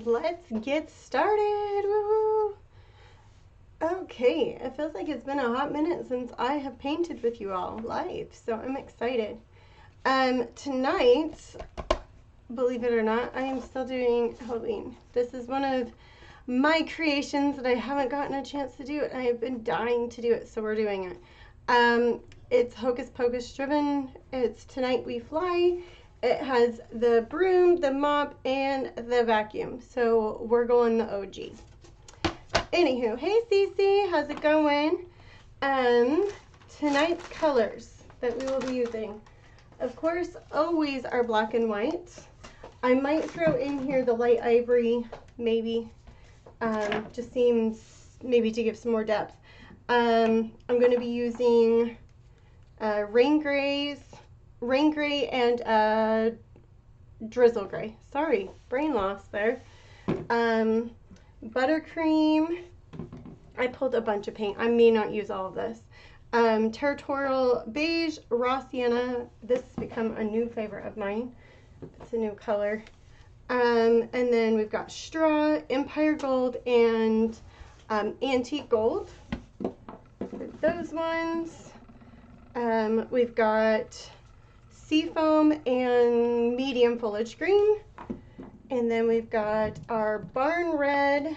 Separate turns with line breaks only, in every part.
let's get started. Woo-hoo. Okay, it feels like it's been a hot minute since I have painted with you all live, so I'm excited. Tonight, believe it or not, I am still doing Halloween. This is one of my creations that I haven't gotten a chance to do, and I have been dying to do it, so we're doing it. It's Hocus Pocus driven. It's Tonight We Fly. It has the broom, the mop, and the vacuum. So we're going the OG. Anywho, hey Cece, how's it going? Tonight's colors that we will be using, of course, always are black and white. I might throw in here the light ivory, maybe. Just seems maybe to give some more depth. I'm going to be using rain gray and drizzle gray. Sorry, brain loss there. Buttercream. I pulled a bunch of paint. I may not use all of this. Territorial beige, raw sienna. This has become a new favorite of mine. It's a new color. And then we've got straw, empire gold, and antique gold. For those ones. We've got seafoam and medium foliage green. And then we've got our barn red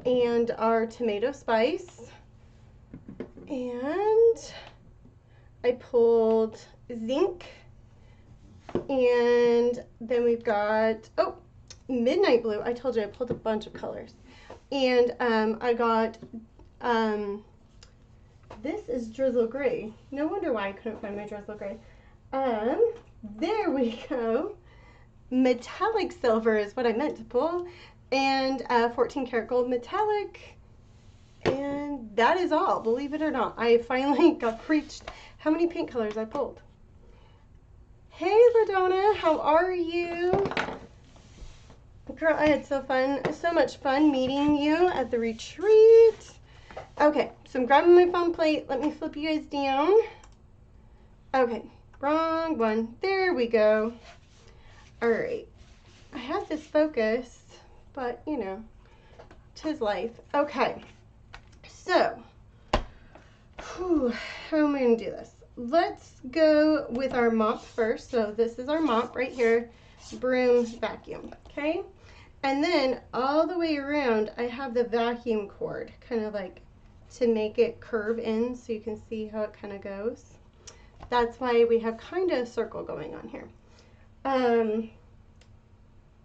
and our tomato spice. And I pulled zinc. And then we've got, oh, midnight blue. I told you I pulled a bunch of colors. And I got, this is drizzle gray. No wonder why I couldn't find my drizzle gray. There we go. Metallic silver is what I meant to pull. And 14 karat gold metallic. And that is all, believe it or not. I finally got preached how many paint colors I pulled. Hey LaDonna, how are you? Girl, I had so much fun meeting you at the retreat. Okay, so I'm grabbing my foam plate. Let me flip you guys down. Okay, wrong one. There we go. All right, I have this focus, but you know, 'tis life. Okay, so, how am I gonna do this? Let's go with our mop first. So this is our mop right here, broom, vacuum, okay? And then all the way around, I have the vacuum cord, kind of like to make it curve in so you can see how it kind of goes. That's why we have kind of a circle going on here.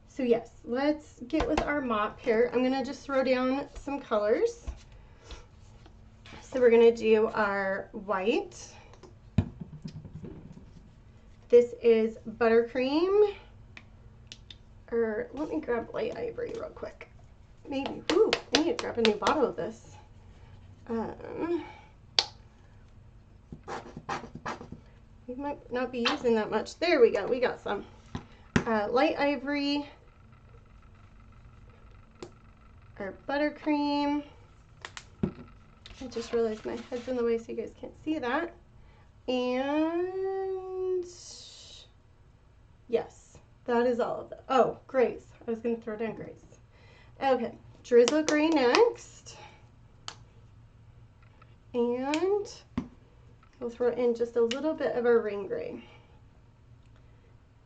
So yes, let's get with our mop here. I'm gonna just throw down some colors. So we're gonna do our white. This is buttercream, or let me grab light ivory real quick. Maybe, ooh, I need to grab a new bottle of this. We might not be using that much. There we go, we got some. Light ivory, or buttercream. I just realized my head's in the way so you guys can't see that. And yes, that is all of them. Oh, grays. I was going to throw down grays. Okay, drizzle gray next. And we'll throw in just a little bit of our rain gray.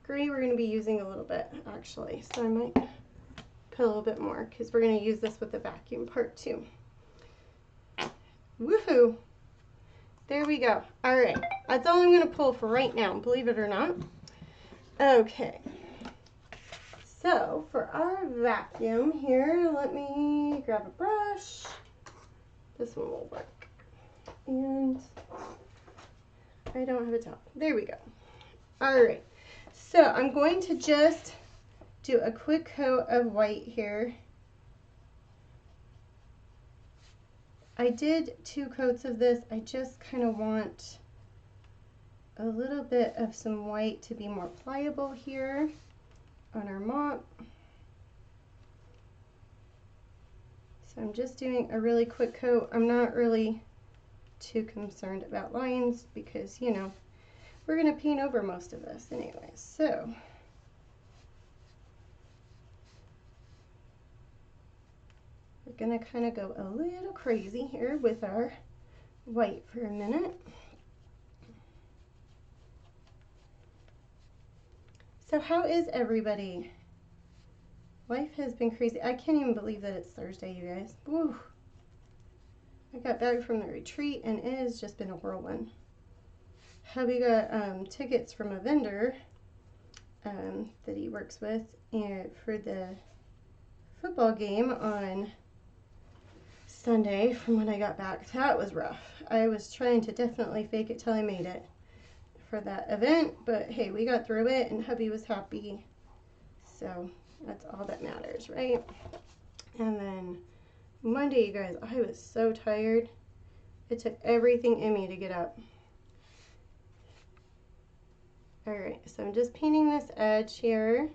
Gray we're going to be using a little bit, actually. So I might put a little bit more because we're going to use this with the vacuum part too. Woohoo! There we go. All right, that's all I'm going to pull for right now, believe it or not. Okay, so for our vacuum here, let me grab a brush. This one will work. And I don't have a top. There we go. All right, so I'm going to just do a quick coat of white here. I did 2 coats of this. I just kind of want a little bit of some white to be more pliable here on our mop. So I'm just doing a really quick coat. I'm not really too concerned about lines because, you know, we're going to paint over most of this anyway. So We're gonna kind of go a little crazy here with our white for a minute. So how is everybody? Life has been crazy. I can't even believe that it's Thursday, you guys. Woo. I got back from the retreat and it has just been a whirlwind. Hubby got tickets from a vendor that he works with for the football game on Sunday from when I got back. That was rough. I was trying to definitely fake it till I made it for that event, but hey, we got through it and hubby was happy. So that's all that matters, right? And then Monday, you guys, I was so tired. It took everything in me to get up. All right, so I'm just painting this edge here.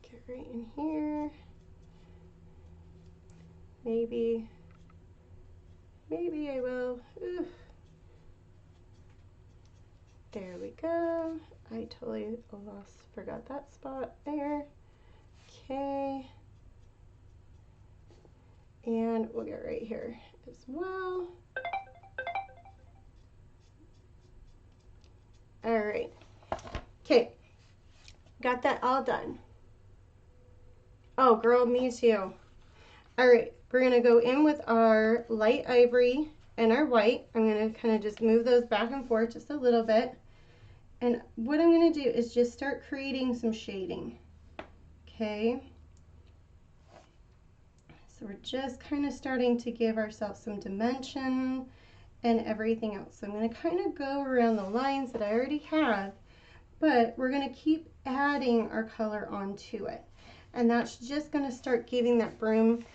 Get right in here. Maybe I will. Oof. There we go. I totally forgot that spot there. Okay. And we'll get right here as well. All right. Okay. Got that all done. Oh, girl, me too. All right. We're going to go in with our light ivory and our white. I'm going to kind of just move those back and forth just a little bit. And what I'm going to do is just start creating some shading. Okay. So we're just kind of starting to give ourselves some dimension and everything else. So I'm going to kind of go around the lines that I already have, but we're going to keep adding our color onto it. And that's just going to start giving that broom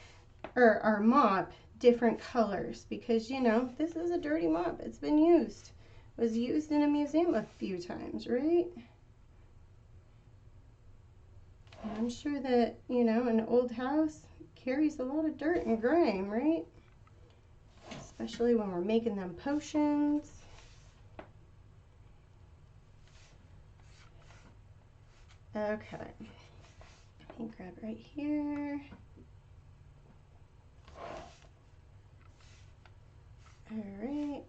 or our mop different colors because, you know, this is a dirty mop. It's been used. It was used in a museum a few times, right? And I'm sure that, you know, an old house carries a lot of dirt and grime, right? Especially when we're making them potions. Okay. Let me grab right here. All right.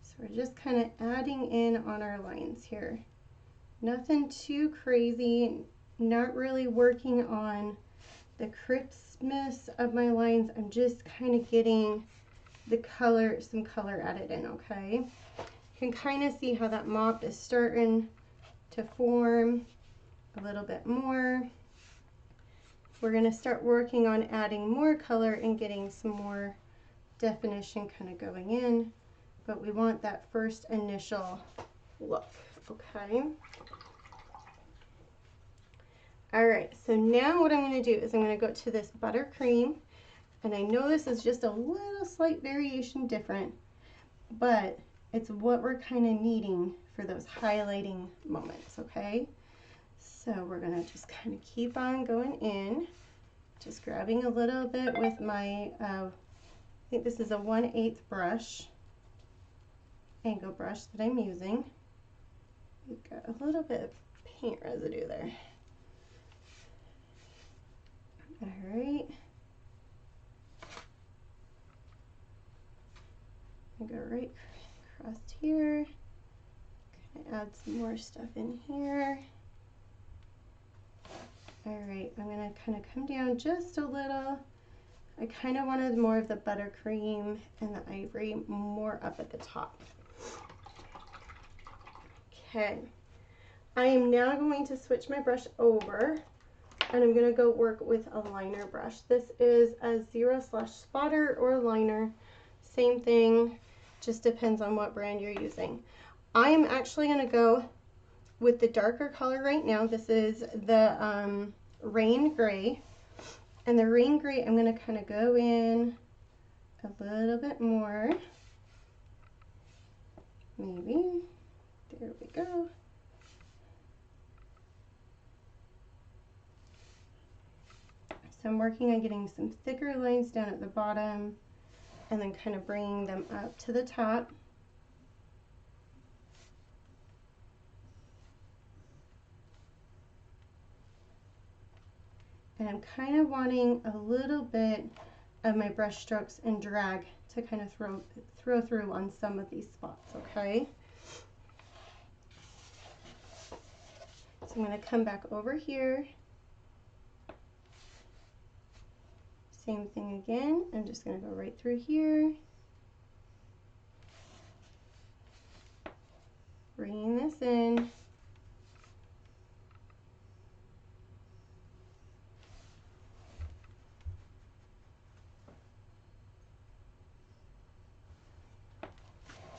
So we're just kind of adding in on our lines here. Nothing too crazy, not really working on the crispness of my lines. I'm just kind of getting the color, some color added in, okay? You can kind of see how that mop is starting to form a little bit more. We're going to start working on adding more color and getting some more definition kind of going in, but we want that first initial look, okay? All right, so now what I'm going to do is I'm going to go to this buttercream, and I know this is just a little slight variation different, but it's what we're kind of needing for those highlighting moments, okay? So we're going to just kind of keep on going in, just grabbing a little bit with my, I think this is a 1/8 brush, angle brush that I'm using. We've got a little bit of paint residue there. All right. I go right across here. Gonna add some more stuff in here. All right, I'm gonna kind of come down just a little. I kind of wanted more of the buttercream and the ivory more up at the top. Okay, I am now going to switch my brush over and I'm going to go work with a liner brush. This is a 0/spotter or liner. Same thing, just depends on what brand you're using. I am actually going to go with the darker color right now. This is the Rain Gray. And the Rain Gray, I'm going to kind of go in a little bit more. Maybe. There we go. So I'm working on getting some thicker lines down at the bottom and then kind of bringing them up to the top. And I'm kind of wanting a little bit of my brush strokes and drag to kind of throw through on some of these spots, okay? So I'm going to come back over here. Same thing again. I'm just going to go right through here. Bringing this in.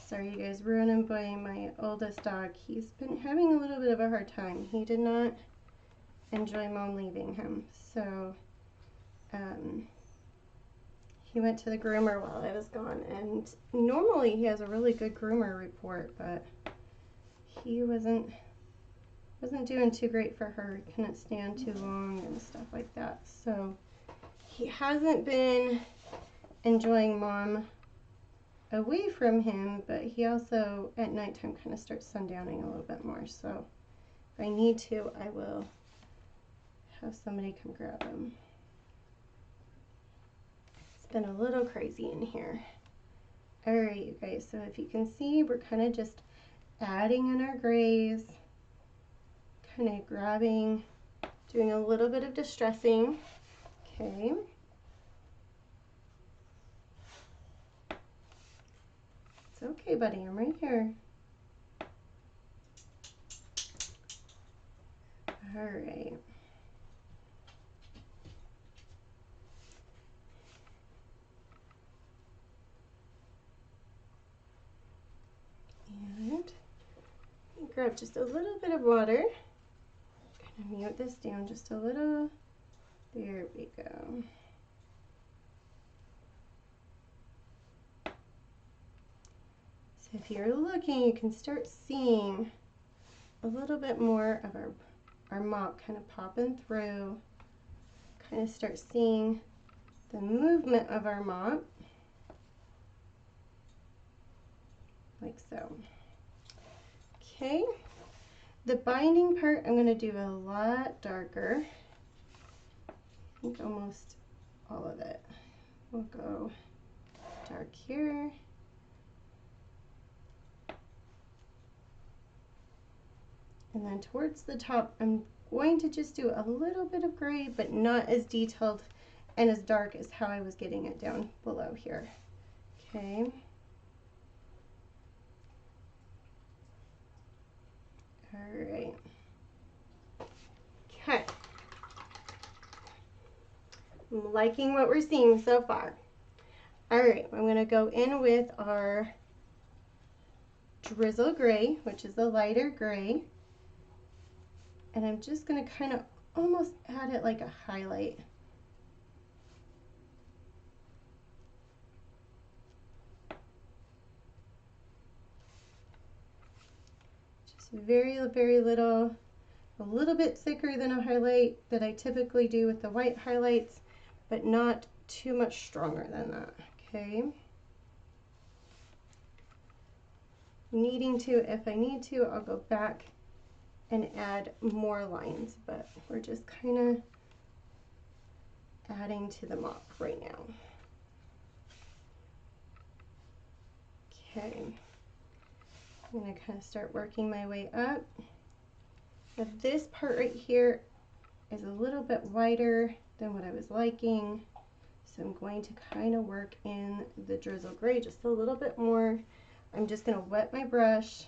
Sorry you guys, Ruin and Boy, my oldest dog, he's been having a little bit of a hard time. He did not enjoy Mom leaving him. So he went to the groomer while I was gone, and normally he has a really good groomer report, but he wasn't doing too great for her. He couldn't stand too long and stuff like that. So he hasn't been enjoying Mom away from him, but he also at nighttime kind of starts sundowning a little bit more. So if I need to, I will have somebody come grab him. It's been a little crazy in here. All right, you guys, so if you can see, we're kind of just adding in our grays, kind of grabbing, doing a little bit of distressing. Okay. It's okay, buddy, I'm right here. All right. And grab just a little bit of water. Kind of mute this down just a little. There we go. So if you're looking, you can start seeing a little bit more of our mop kind of popping through. Kind of start seeing the movement of our mop, like so. Okay, the binding part I'm going to do a lot darker. I think almost all of it. We'll go dark here. And then towards the top, I'm going to just do a little bit of gray, but not as detailed and as dark as how I was getting it down below here. Okay. All right. Okay. I'm liking what we're seeing so far. All right, I'm going to go in with our drizzle gray, which is the lighter gray. And I'm just going to kind of almost add it like a highlight. Just very, very little, a little bit thicker than a highlight that I typically do with the white highlights, but not too much stronger than that, okay? Needing to, if I need to, I'll go back and add more lines, but we're just kind of adding to the mop right now. Okay, I'm going to kind of start working my way up. Now this part right here is a little bit wider than what I was liking, so I'm going to kind of work in the drizzle gray just a little bit more. I'm just going to wet my brush,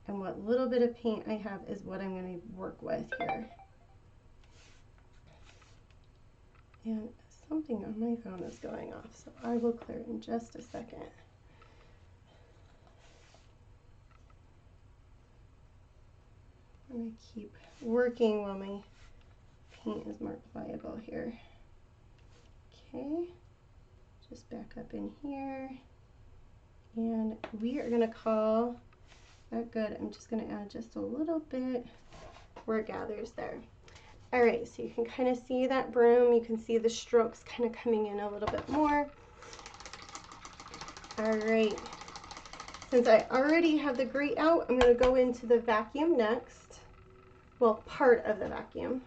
and what little bit of paint I have is what I'm going to work with here. And something on my phone is going off, so I will clear it in just a second. I'm going to keep working while my paint is marked viable here. Okay, just back up in here. And we are going to call that good. I'm just going to add just a little bit where it gathers there. All right, so you can kind of see that broom. You can see the strokes kind of coming in a little bit more. All right. Since I already have the grate out, I'm going to go into the vacuum next. Well, part of the vacuum.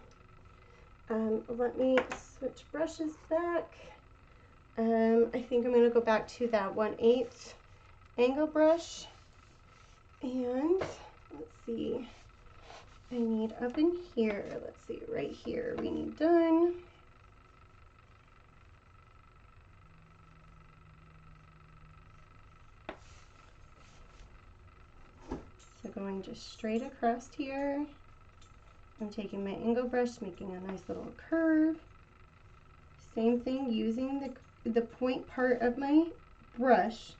Let me switch brushes back. I think I'm going to go back to that 1/8 angle brush. And let's see, I need up in here, let's see, right here, we need done. So going just straight across here. I'm taking my angle brush, making a nice little curve. Same thing, using the point part of my brush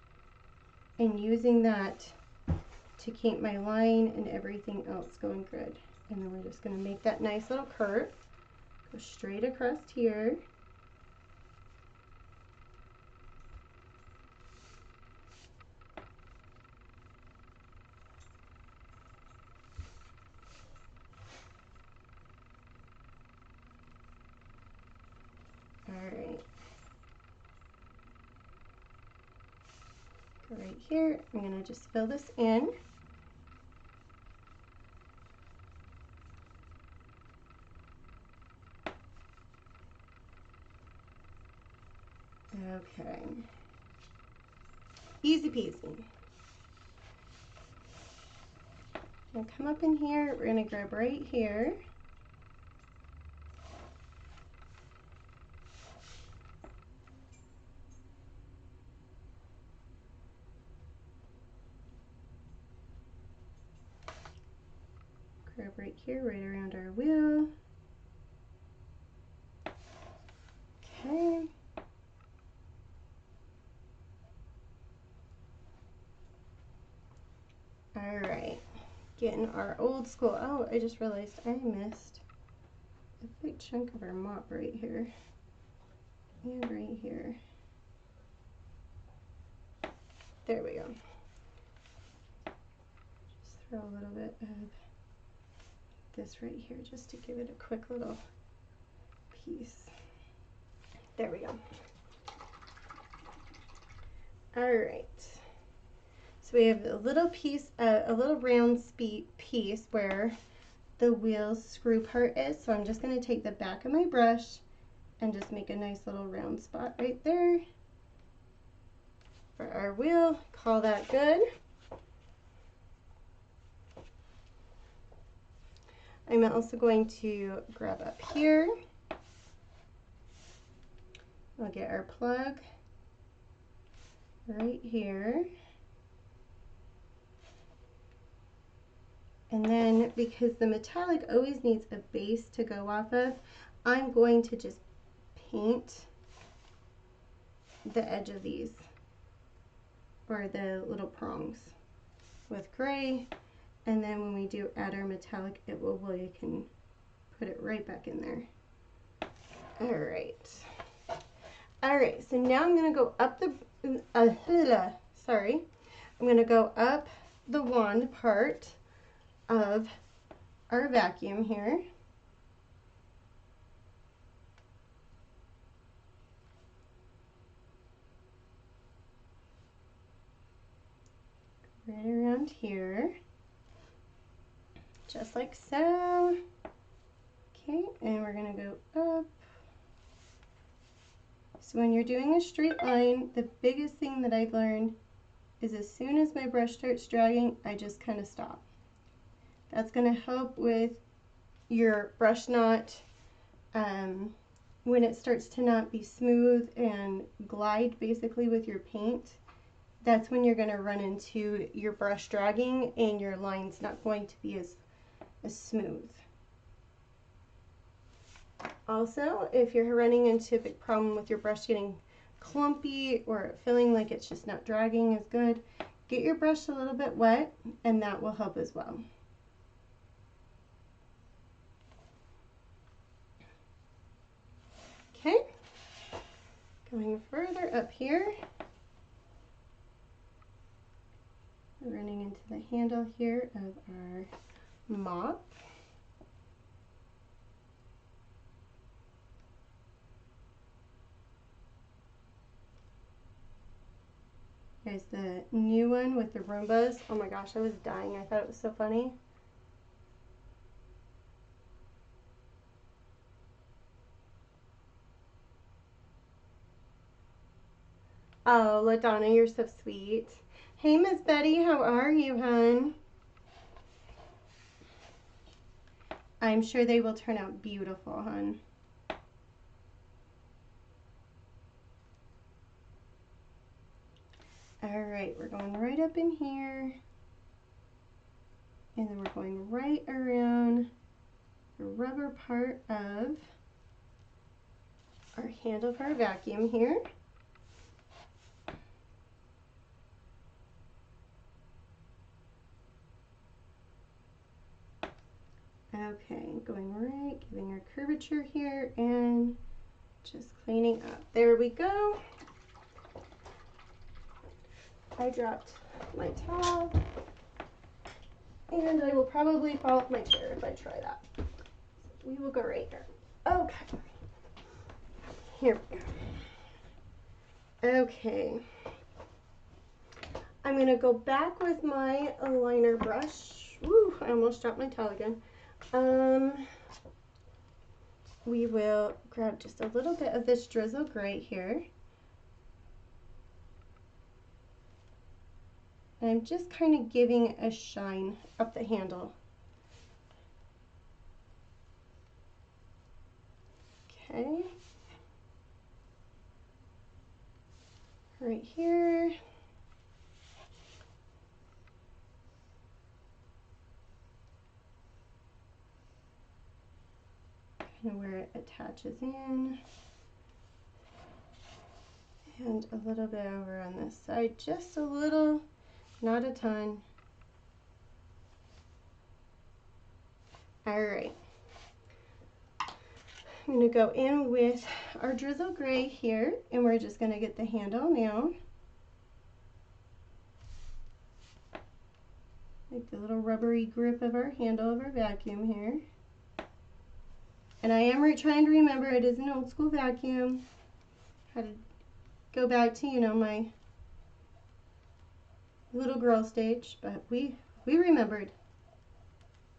and using that to keep my line and everything else going good. And then we're just going to make that nice little curve. Go straight across here. Alright. Go right here. I'm going to just fill this in. Okay. Easy peasy. Now come up in here. We're going to grab right here. Grab right here, right around our wheel. Okay. Alright. Getting our old school. Oh, I just realized I missed a big chunk of our mop right here. And right here. There we go. Just throw a little bit of this right here just to give it a quick little piece. There we go. Alright. So we have a little piece, a little round piece where the wheel screw part is. So I'm just going to take the back of my brush and just make a nice little round spot right there for our wheel. Call that good. I'm also going to grab up here. I'll get our plug right here. And then, because the metallic always needs a base to go off of, I'm going to just paint the edge of these, or the little prongs, with gray. And then when we do add our metallic, we can put it right back in there. Alright, so now I'm going to go up the, sorry, I'm going to go up the wand part of our vacuum here. Right around here, just like so. Okay, and we're going to go up. So when you're doing a straight line, the biggest thing that I've learned is as soon as my brush starts dragging, I just kind of stop. That's going to help with your brush knot. When it starts to not be smooth and glide basically with your paint, that's when you're going to run into your brush dragging and your line's not going to be as smooth. Also, if you're running into a big problem with your brush getting clumpy or feeling like it's just not dragging as good, get your brush a little bit wet and that will help as well. Okay, going further up here, running into the handle here of our mop. Here's the new one with the Roombas. Oh my gosh, I was dying. I thought it was so funny. Oh, LaDonna, you're so sweet. Hey, Miss Betty, how are you, hon? I'm sure they will turn out beautiful, hon. All right, we're going right up in here. And then we're going right around the rubber part of our handle for our vacuum here. Okay, going right, giving our curvature here and just cleaning up. There we go. I dropped my towel and I will probably fall off my chair if I try that. So we will go right here. Okay. Here we go. Okay. I'm going to go back with my liner brush. Woo, I almost dropped my towel again. We will grab just a little bit of this drizzle gray here. And I'm just kind of giving a shine up the handle. Okay. Right here. Kind of where it attaches in. And a little bit over on this side, just a little, not a ton. All right. I'm going to go in with our drizzle gray here, and we're just going to get the handle now. Like the little rubbery grip of our handle of our vacuum here. And I am trying to remember it is an old school vacuum. Had to go back to, you know, my little girl stage, but we remembered.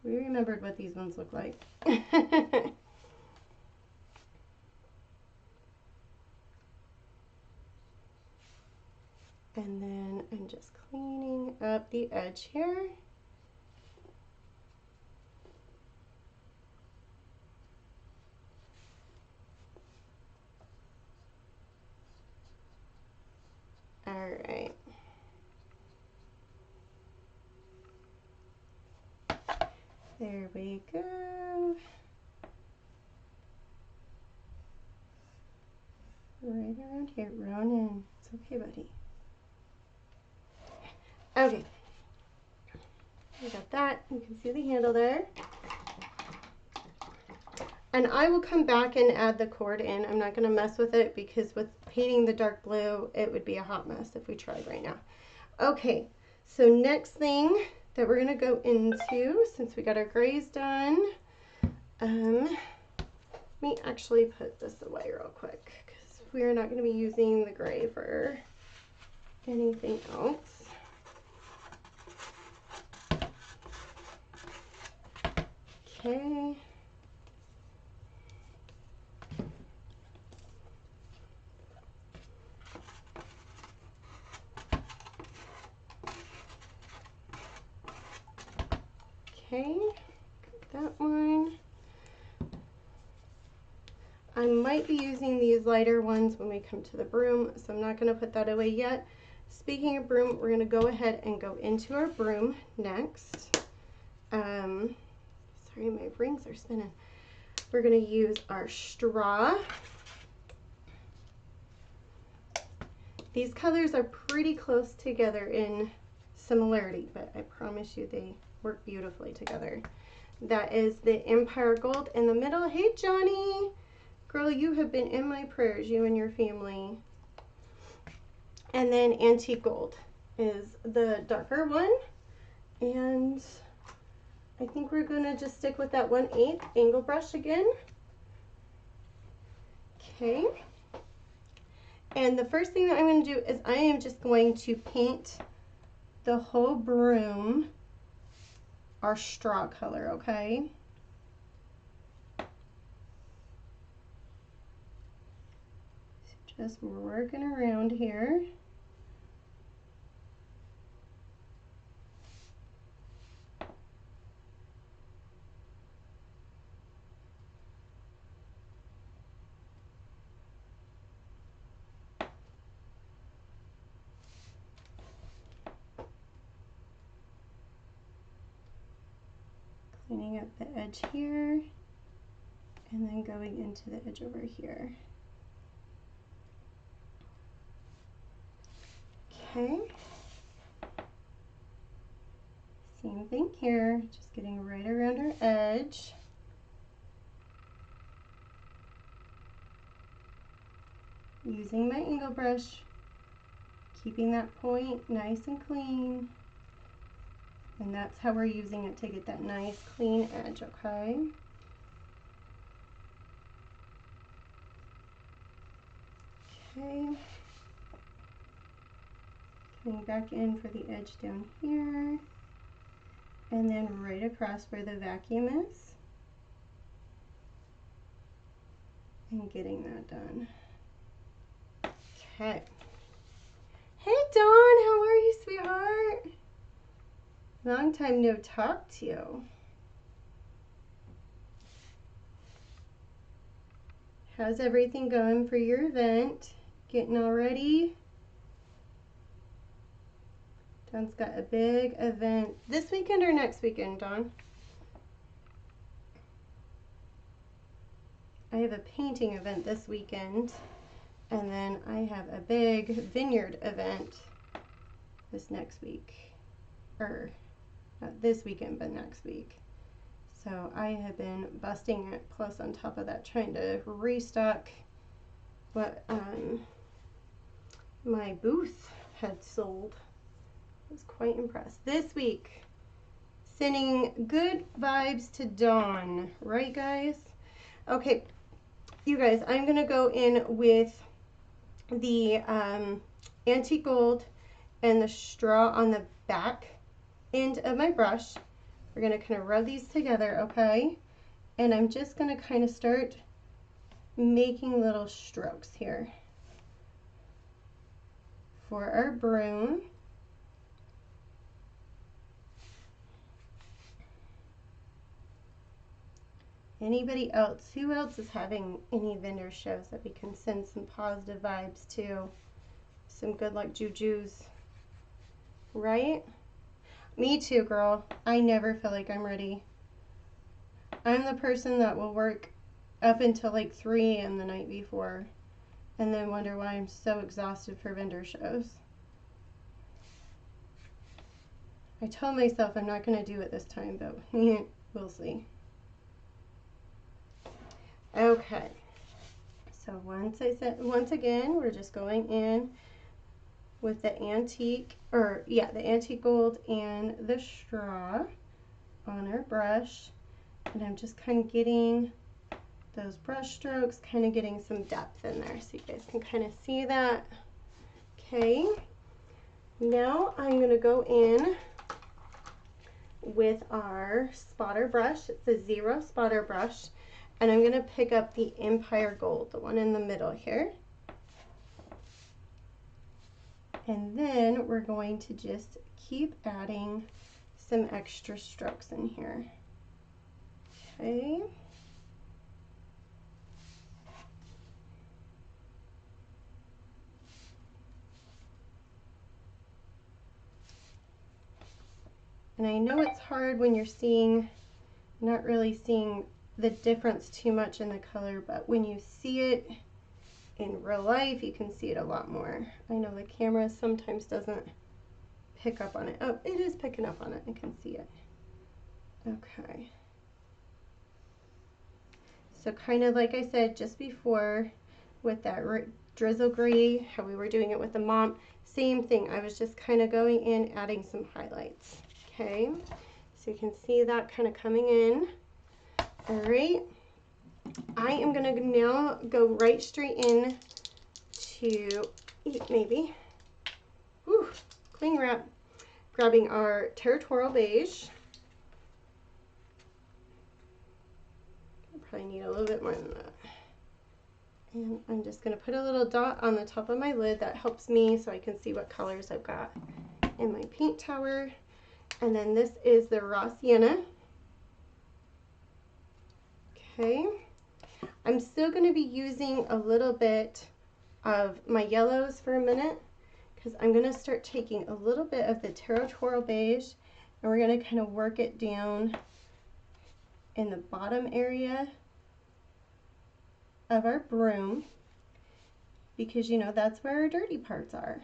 We remembered what these ones look like. And then I'm just cleaning up the edge here. All right. There we go. Right around here, Ronan. It's okay, buddy. Okay. We got that. You can see the handle there. And I will come back and add the cord in. I'm not going to mess with it because with painting the dark blue, it would be a hot mess if we tried right now. Okay, so next thing that we're going to go into, since we got our grays done, let me actually put this away real quick because we're not going to be using the gray for anything else. Okay. Okay, that one. I might be using these lighter ones when we come to the broom, so I'm not going to put that away yet. Speaking of broom, we're going to go ahead and go into our broom next. Sorry, my rings are spinning. We're going to use our straw. These colors are pretty close together in similarity, but I promise you they work beautifully together. That is the Empire Gold in the middle. Hey, Johnny. Girl, you have been in my prayers, you and your family. And then Antique Gold is the darker one. And I think we're going to just stick with that 1/8 angle brush again. Okay. And the first thing that I'm going to do is I am just going to paint the whole broom our straw color, okay? So just working around here. Cleaning up the edge here, and then going into the edge over here. Okay. Same thing here, just getting right around our edge. Using my angle brush, keeping that point nice and clean. And that's how we're using it, to get that nice clean edge, okay? Okay. Coming back in for the edge down here. And then right across where the vacuum is. And getting that done. Okay. Hey Dawn, how are you, sweetheart? Long time no talk to you. How's everything going for your event? Getting all ready? Dawn's got a big event this weekend or next weekend, Dawn? I have a painting event this weekend, and then I have a big vineyard event this next week. Or not this weekend, but next week. So I have been busting it, plus on top of that trying to restock what my booth had sold. I was quite impressed. This week, sending good vibes to Dawn, right guys? Okay, you guys, I'm gonna go in with the antique gold and the straw on the back end of my brush. We're going to kind of rub these together, okay? And I'm just going to kind of start making little strokes here for our broom. Anybody else? Who else is having any vendor shows that we can send some positive vibes to? Some good luck jujus, right? Me too, girl. I never feel like I'm ready. I'm the person that will work up until like 3 a.m. the night before and then wonder why I'm so exhausted for vendor shows. I told myself I'm not going to do it this time, but we'll see. Okay. So once again, we're just going in with the antique, the antique gold and the straw on our brush. And I'm just kind of getting those brush strokes, kind of getting some depth in there so you guys can kind of see that. Okay. Now I'm going to go in with our spotter brush. It's a 0 spotter brush. And I'm going to pick up the Empire Gold, the one in the middle here. And then we're going to just keep adding some extra strokes in here. Okay. And I know it's hard when you're not really seeing the difference too much in the color, but when you see it in real life, you can see it a lot more. I know the camera sometimes doesn't pick up on it. Oh, it is picking up on it. I can see it. Okay. So kind of like I said just before with that drizzle gray, how we were doing it with the mom, same thing. I was just kind of going in, adding some highlights. Okay. So you can see that kind of coming in. All right. I am going to now go right straight in to eat maybe. Whew, cling wrap. Grabbing our territorial beige. Probably need a little bit more than that. And I'm just going to put a little dot on the top of my lid. That helps me so I can see what colors I've got in my paint tower. And then this is the raw sienna. Okay. I'm still going to be using a little bit of my yellows for a minute, because I'm going to start taking a little bit of the territorial beige and we're going to kind of work it down in the bottom area of our broom, because you know that's where our dirty parts are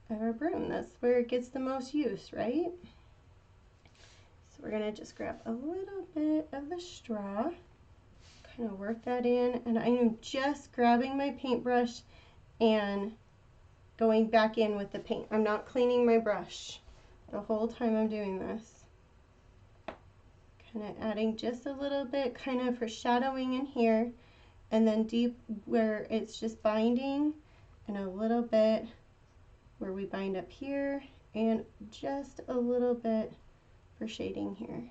of our broom. That's where it gets the most use, right? So we're going to just grab a little bit of the straw, kind of work that in, and I'm just grabbing my paintbrush and going back in with the paint. I'm not cleaning my brush the whole time I'm doing this. Kind of adding just a little bit, kind of foreshadowing in here, and then deep where it's just binding, and a little bit where we bind up here, and just a little bit for shading here.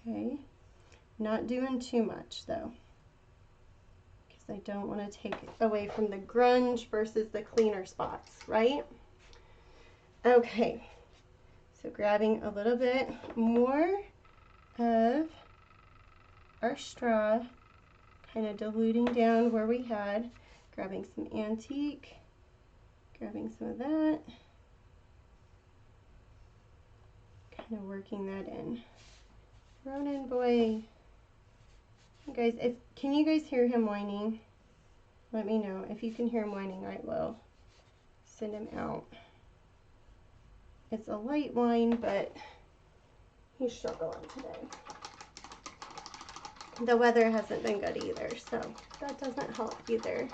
Okay, not doing too much though, because I don't want to take away from the grunge versus the cleaner spots, right? Okay, so grabbing a little bit more of our straw, kind of diluting down where we had, grabbing some antique, grabbing some of that, kind of working that in. Ronan boy. Guys, can you guys hear him whining? Let me know. If you can hear him whining, I will send him out. It's a light whine, but he's struggling today. The weather hasn't been good either, so that doesn't help either.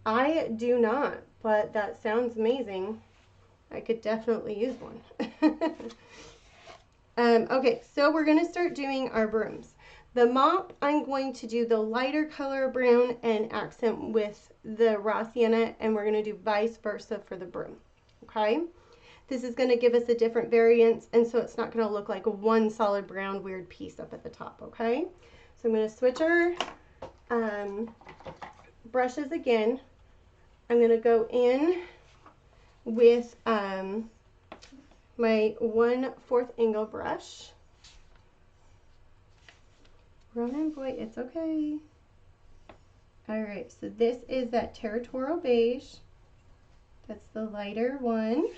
I do not, but that sounds amazing. I could definitely use one. Okay, so we're going to start doing our brooms. The mop, I'm going to do the lighter color brown and accent with the raw sienna, and we're going to do vice versa for the broom. Okay, this is going to give us a different variance, and so it's not going to look like one solid brown weird piece up at the top. Okay, so I'm going to switch our brushes again. I'm going to go in with my 1/4 angle brush. Ronan boy, it's okay. Alright, so this is that territorial beige. That's the lighter one.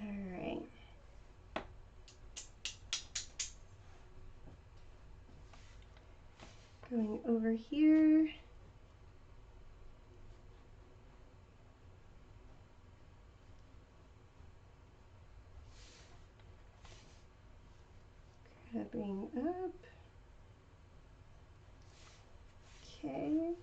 Alright. Going over here. Grabbing up. Okay.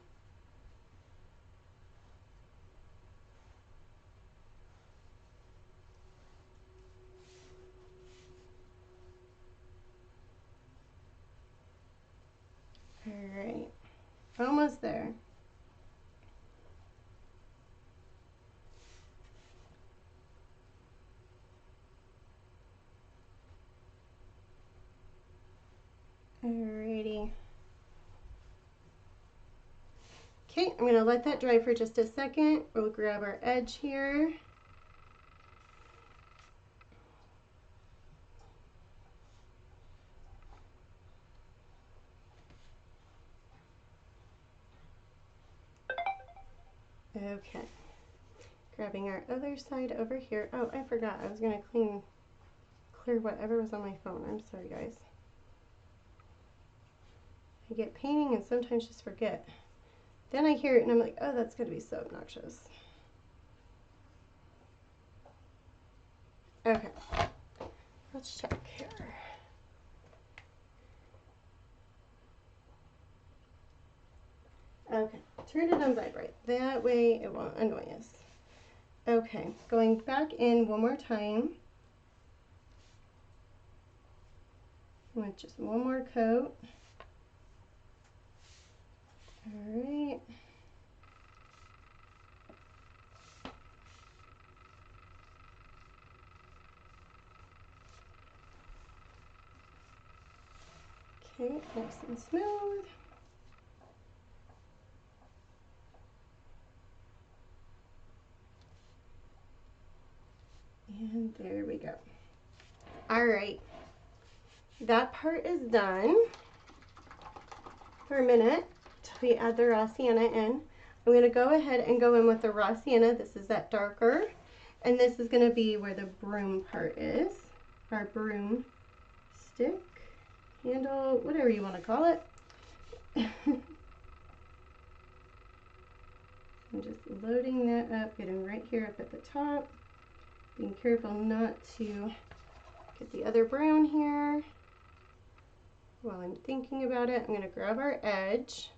Alright. Almost there. Alrighty. Okay, I'm going to let that dry for just a second. We'll grab our edge here. Okay. Grabbing our other side over here. Oh, I forgot. I was going to clear whatever was on my phone. I'm sorry, guys. I get painting and sometimes just forget. Then I hear it and I'm like, oh, that's going to be so obnoxious. Okay, let's check here. Okay, turn it on vibrate. That way it won't annoy us. Okay, going back in one more time with just one more coat. All right. Okay, nice and smooth. And there we go. All right, that part is done for a minute till we add the raw sienna in. I'm going to go ahead and go in with the raw sienna. This is that darker, and this is going to be where the broom part is, our broom stick, handle, whatever you want to call it. I'm just loading that up, getting right here up at the top. Being careful not to get the other brown here. While I'm thinking about it, I'm going to grab our edge.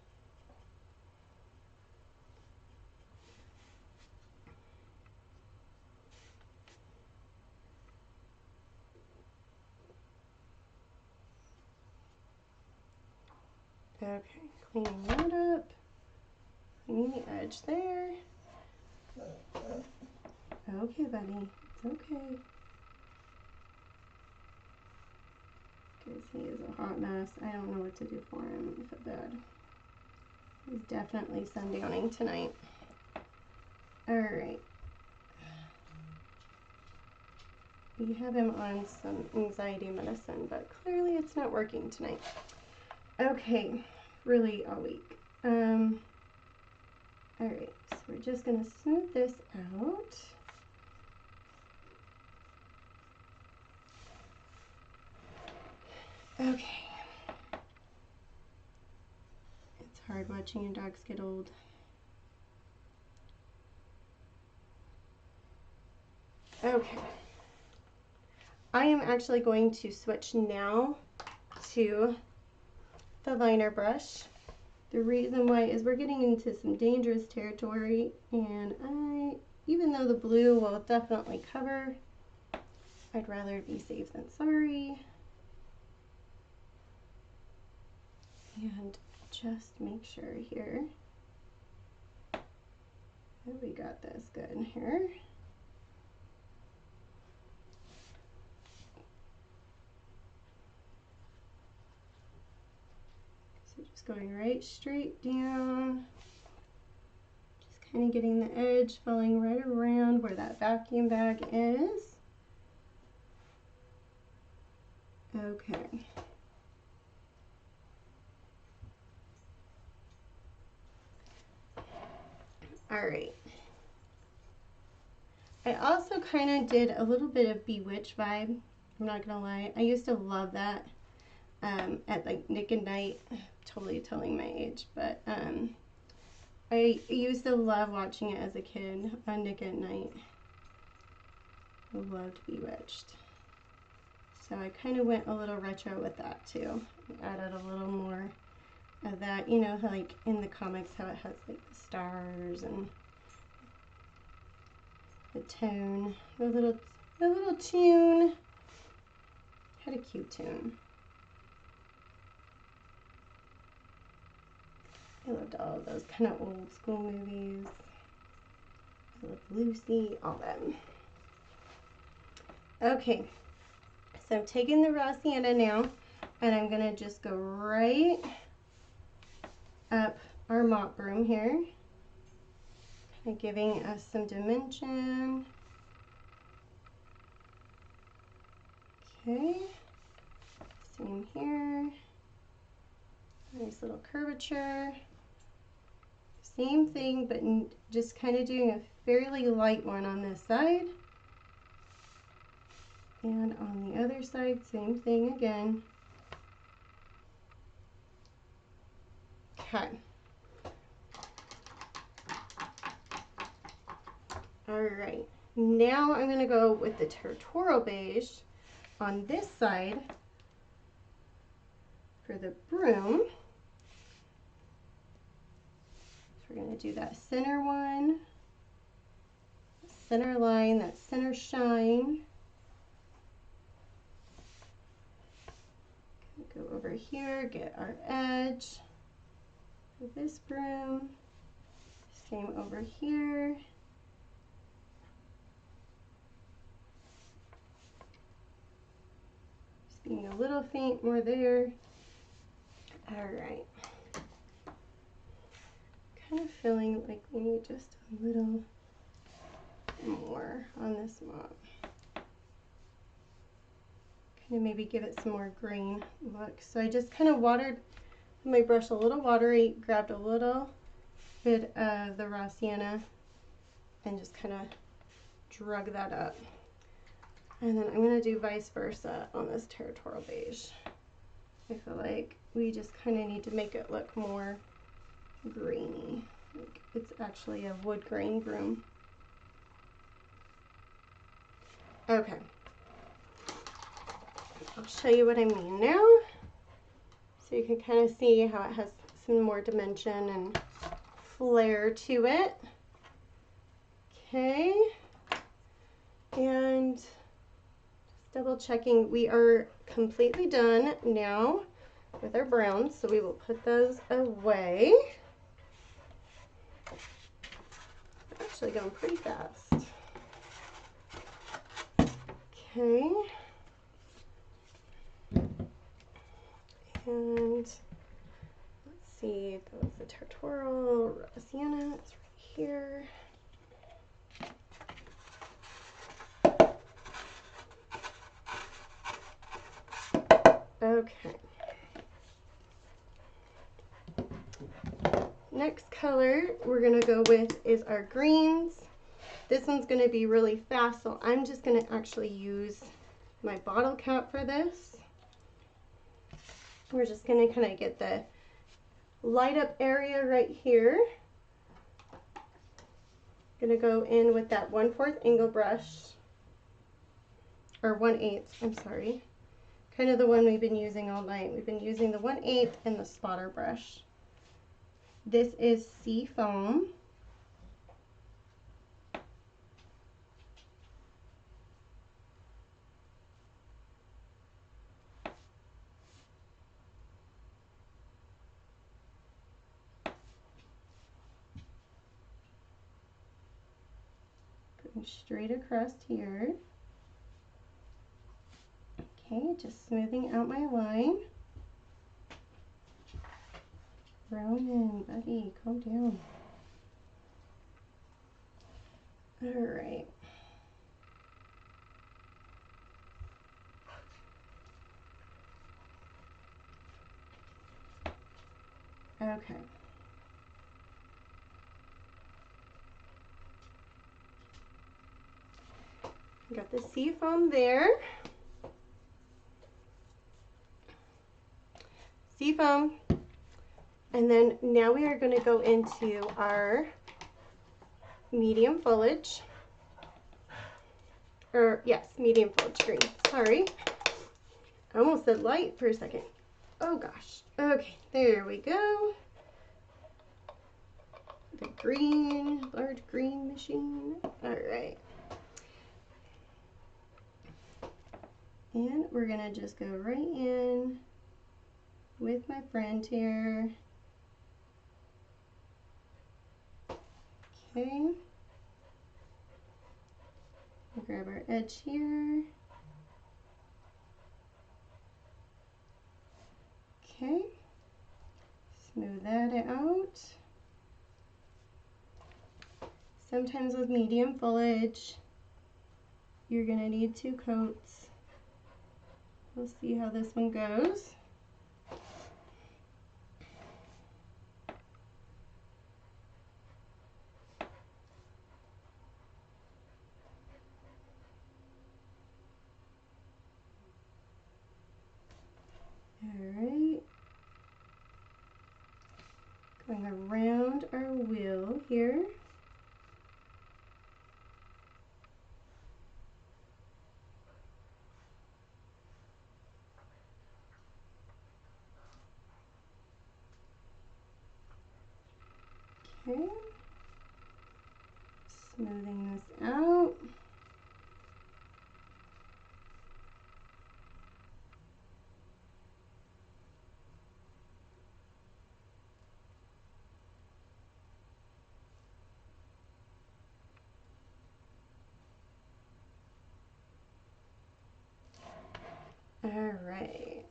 Okay, cleaning that up. Cleaning the edge there. Okay, buddy, it's okay. Because he is a hot mess. I don't know what to do for him. I feel bad. He's definitely sundowning tonight. Alright. We have him on some anxiety medicine, but clearly it's not working tonight. Okay, really all week. Alright, so we're just going to smooth this out. Okay. It's hard watching your dogs get old. Okay. I am actually going to switch now to the liner brush. The reason why is we're getting into some dangerous territory, and even though the blue will definitely cover, I'd rather be safe than sorry. And just make sure here that we got this good here. So just going right straight down, just kind of getting the edge falling right around where that vacuum bag is. Okay. All right. I also kind of did a little bit of Bewitched vibe. I'm not gonna lie. I used to love that at like Nick at Night. Totally telling my age, but I used to love watching it as a kid on Nick at Night. I loved Bewitched. So I kind of went a little retro with that too. Added a little more of that, you know, like in the comics how it has like the stars and the tone, the little tune. Had a cute tune. I loved all of those kind of old school movies. I loved Lucy, all them. Okay, so I'm taking the raw sienna now, and I'm gonna just go right up our mop broom here, kind of giving us some dimension. Okay, same here. Nice little curvature. Same thing, but just kind of doing a fairly light one on this side. And on the other side, same thing again. Okay. All right. Now I'm going to go with the Territorial Beige on this side for the broom. So we're going to do that center one, center line, that center shine. Go over here, get our edge for this broom. Same over here. Just being a little faint more there. All right. Kind of feeling like we need just a little more on this mop. Kind of maybe give it some more green look. So I just kind of watered my brush a little watery, grabbed a little bit of the raw sienna and just kind of drug that up. And then I'm going to do vice versa on this Territorial Beige. I feel like we just kind of need to make it look more grainy. Like it's actually a wood grain broom. Okay. I'll show you what I mean now. So you can kind of see how it has some more dimension and flair to it. Okay. And just double checking, we are completely done now with our browns, so we will put those away. We're actually going pretty fast. Okay. And let's see, that was the Territorial Sienna, it's right here. Okay. Next color we're going to go with is our greens. This one's going to be really fast, so I'm just going to actually use my bottle cap for this. We're just going to kind of get the light up area right here. Going to go in with that 1/4 angle brush, or 1/8, I'm sorry. Kind of the one we've been using all night. We've been using the 1/8 and the spotter brush. This is Sea Foam. Going straight across here. Okay, just smoothing out my line. Ronan, buddy, calm down. All right. Okay. Got the sea foam there. Sea foam. And then now we are going to go into our medium foliage. Or yes, medium foliage green. Sorry. I almost said light for a second. Oh gosh. Okay, there we go. The green, large green machine. All right. And we're gonna just go right in with my friend here. Okay. We'll grab our edge here. Okay. Smooth that out. Sometimes with medium foliage, you're gonna need 2 coats. We'll see how this one goes. Alright. Going around our wheel here. Okay. Smoothing this out. All right.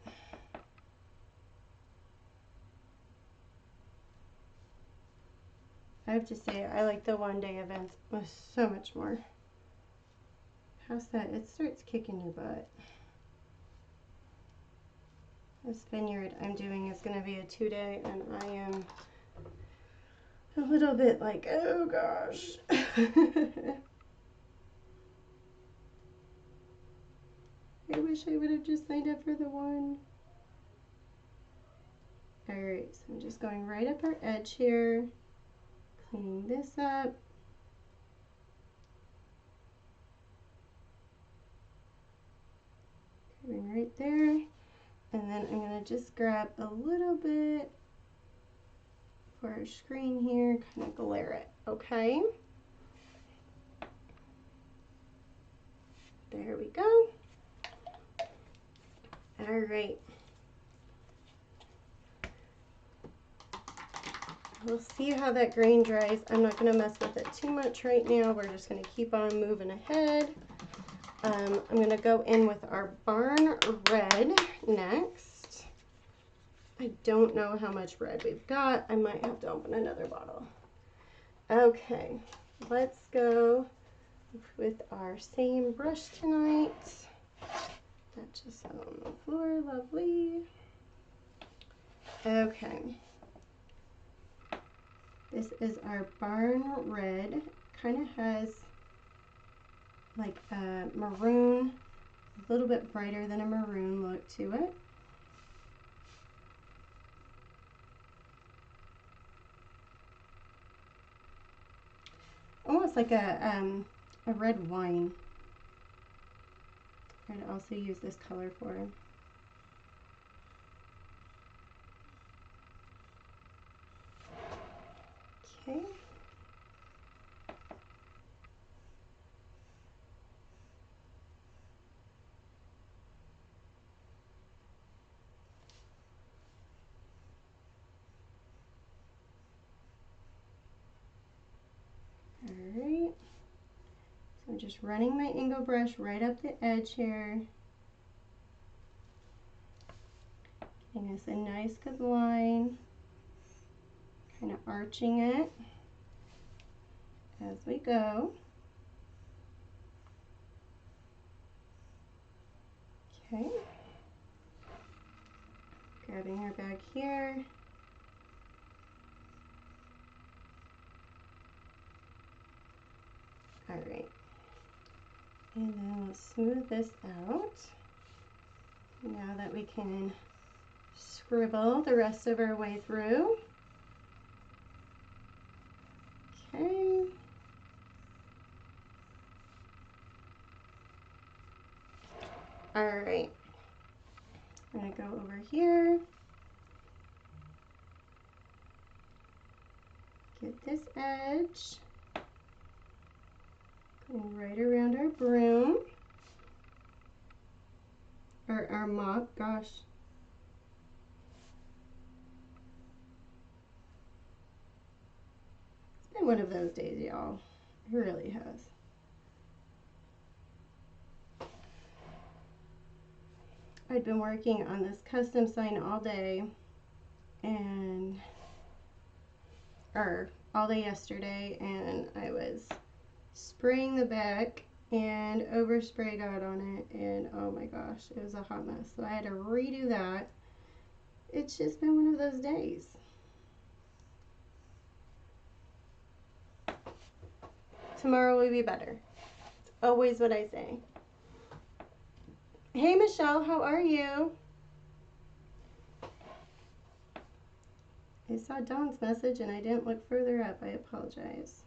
I have to say, I like the one-day events so much more. How's that? It starts kicking your butt. This vineyard I'm doing is going to be a 2-day, and I am a little bit like, oh gosh. I wish I would have just signed up for the one. Alright, so I'm just going right up our edge here, cleaning this up. Going right there. And then I'm going to just grab a little bit for our screen here, kind of glare it, okay? There we go. All right. We'll see how that grain dries. I'm not going to mess with it too much right now. We're just going to keep on moving ahead. I'm going to go in with our barn red next. I don't know how much red we've got. I might have to open another bottle. Okay, let's go with our same brush tonight. That just fell on the floor, lovely. Okay. This is our barn red. Kind of has like a maroon, a little bit brighter than a maroon look to it. Almost like a red wine. I'd also use this color for. Okay. Alright. So I'm just running my Ingo brush right up the edge here. Getting us a nice good line. Kind of arching it as we go. Okay. Grabbing our bag here. All right. And then we'll smooth this out. Now that we can scribble the rest of our way through. Okay. All right. I'm going to go over here. Get this edge. Going right around our broom. Or our mop, gosh. It's been one of those days, y'all. It really has. I'd been working on this custom sign all day all day yesterday, and I was spraying the back and overspray got on it, and oh my gosh, it was a hot mess. So I had to redo that. It's just been one of those days. Tomorrow will be better. It's always what I say. Hey Michelle, how are you? I saw Dawn's message and I didn't look further up. I apologize.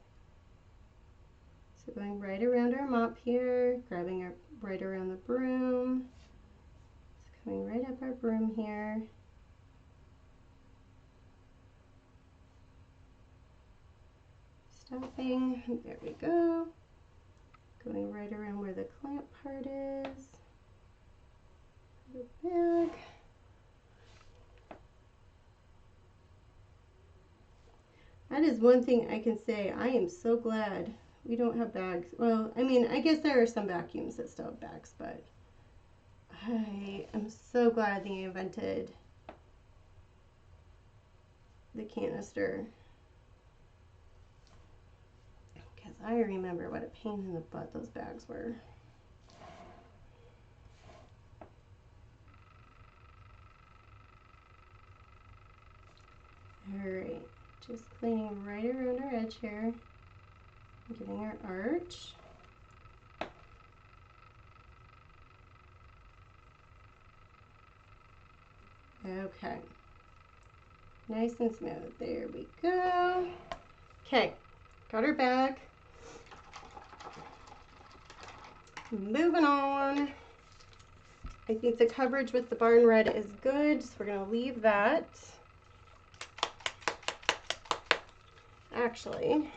So going right around our mop here, grabbing our right around the broom. It's coming right up our broom here. stuffing. There we go. Going right around where the clamp part is. The bag. That is one thing I can say. I am so glad we don't have bags. Well, I mean, I guess there are some vacuums that still have bags, but I am so glad they invented the canister. Because I remember what a pain in the butt those bags were. Alright, just cleaning right around our edge here. Getting our arch. Okay. Nice and smooth. There we go. Okay, got our bag. Moving on. I think the coverage with the barn red is good, so we're going to leave that. Actually,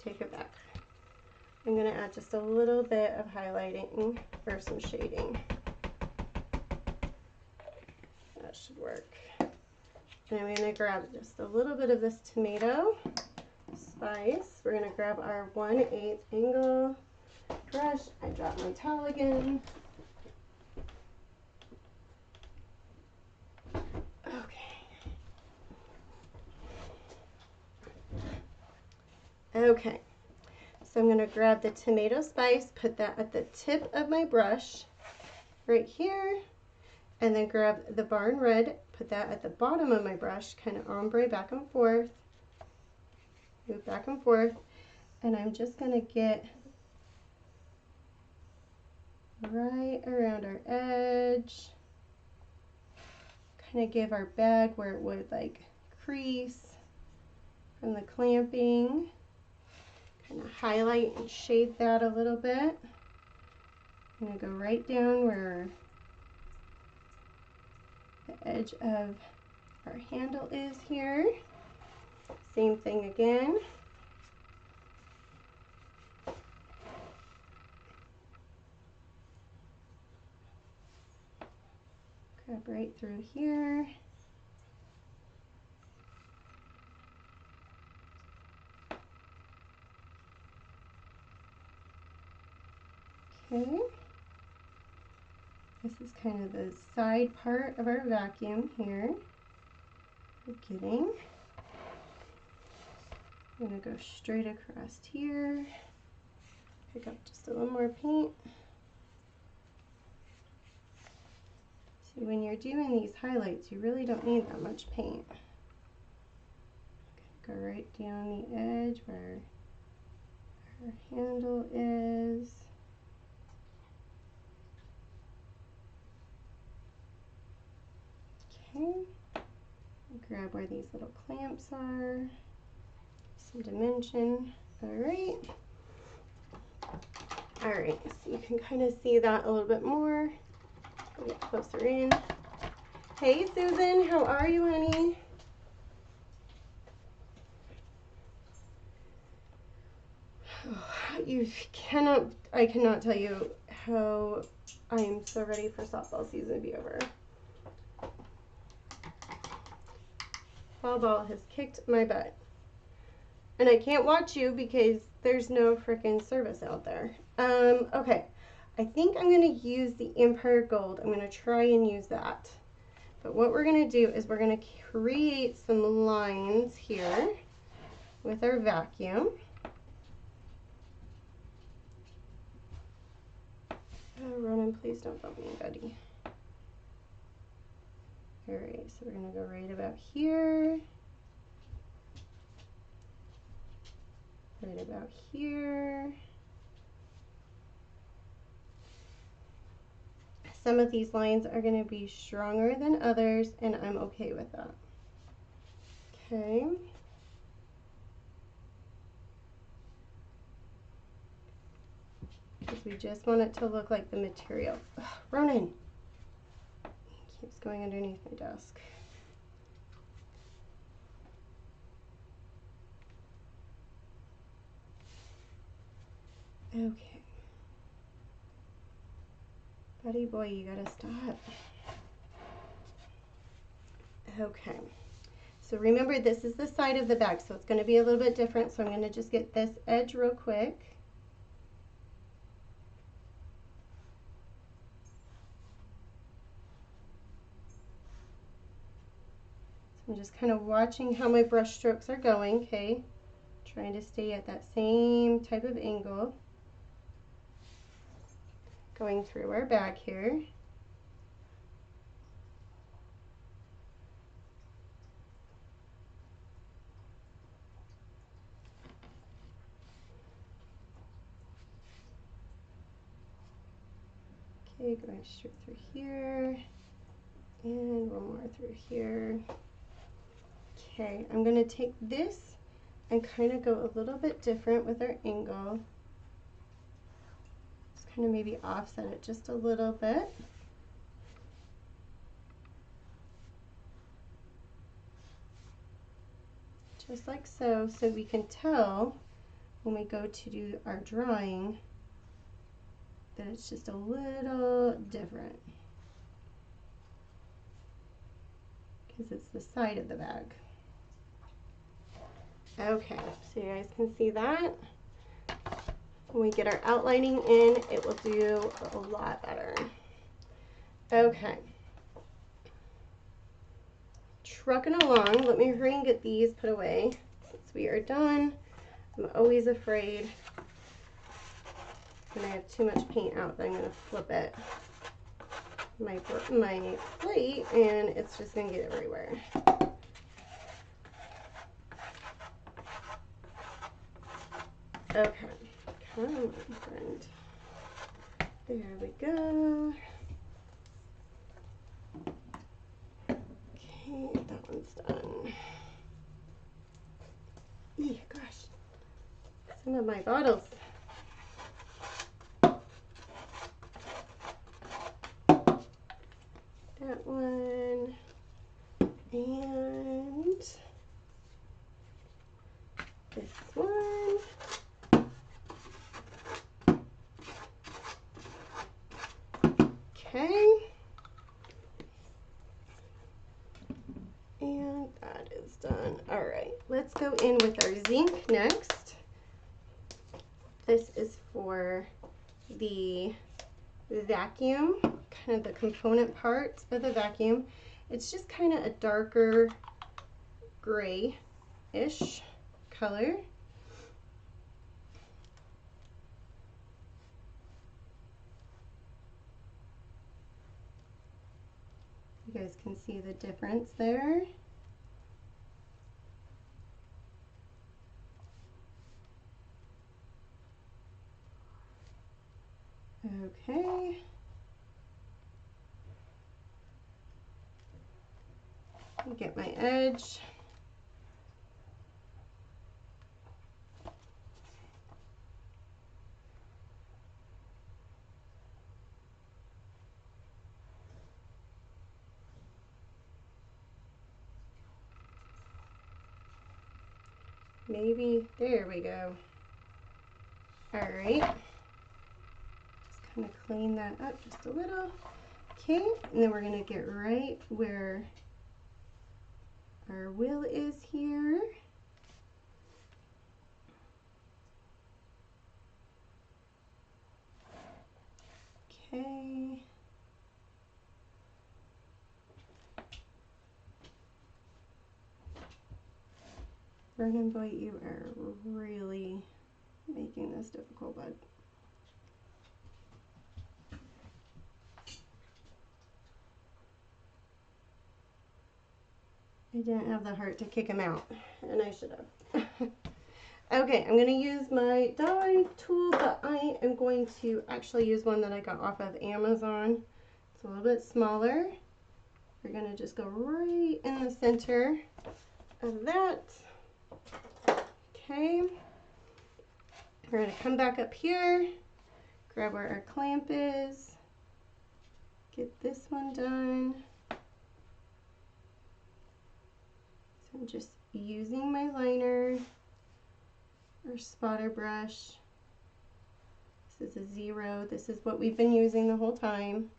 take it back. I'm going to add just a little bit of highlighting or some shading. That should work. And I'm going to grab just a little bit of this tomato spice. We're going to grab our 1/8 angle brush. I dropped my towel again. Okay, so I'm going to grab the tomato spice, put that at the tip of my brush right here, and then grab the barn red, put that at the bottom of my brush, kind of ombre back and forth, move back and forth, and I'm just going to get right around our edge, kind of give our bag where it would like crease from the clamping. Kind of highlight and shade that a little bit. I'm going to go right down where the edge of our handle is here. Same thing again. Grab right through here. Okay, this is kind of the side part of our vacuum here. We're getting. I'm going to go straight across here, pick up just a little more paint. See, when you're doing these highlights, you really don't need that much paint. Go right down the edge where our handle is. Okay, grab where these little clamps are, some dimension. Alright, so you can kind of see that a little bit more. Get closer in. Hey Susan, how are you, honey? I cannot tell you how I am so ready for softball season to be over. Fall ball has kicked my butt. And I can't watch you because there's no freaking service out there. Okay. I think I'm going to use the Empire Gold. I'm going to try and use that. But what we're going to do is we're going to create some lines here with our vacuum. Oh, Ronan, please don't bump me, buddy. Alright, so we're going to go right about here. Right about here. Some of these lines are going to be stronger than others, and I'm okay with that. Okay. Because we just want it to look like the material. Ugh, Ronan! He keeps going underneath my desk. Okay. Buddy boy, you gotta stop. Okay. So remember, this is the side of the bag, so it's gonna be a little bit different. So I'm gonna just get this edge real quick. So I'm just kind of watching how my brush strokes are going, okay? Trying to stay at that same type of angle. Going through our bag here. Okay, going straight through here, and one more through here. Okay, I'm gonna take this and kind of go a little bit different with our angle. Just kind of maybe offset it just a little bit. Just like so, so we can tell when we go to do our drawing that it's just a little different because it's the side of the bag. Okay, so you guys can see that. When we get our outlining in, it will do a lot better. Okay. Trucking along. Let me hurry and get these put away since we are done. I'm always afraid when I have too much paint out that I'm going to flip it. My plate, and it's just going to get everywhere. Okay, come on, friend. There we go. Okay, that one's done. Eeh, gosh, some of my bottles. That one, and this one. Okay, and that is done. All right, let's go in with our zinc next. This is for the vacuum, kind of the component parts of the vacuum. It's just kind of a darker gray-ish color. You guys can see the difference there. Okay. Get my edge. Maybe, there we go. All right. Just kind of clean that up just a little. Okay, and then we're gonna get right where our wheel is here. Okay. Vernon boy, you are really making this difficult, bud. I didn't have the heart to kick him out, and I should have. Okay, I'm going to use my die tool, but I am going to actually use one that I got off of Amazon. It's a little bit smaller. We're going to just go right in the center of that. Okay. We're going to come back up here, grab where our clamp is, get this one done. So I'm just using my liner or spotter brush This is a 0. This is what we've been using the whole time.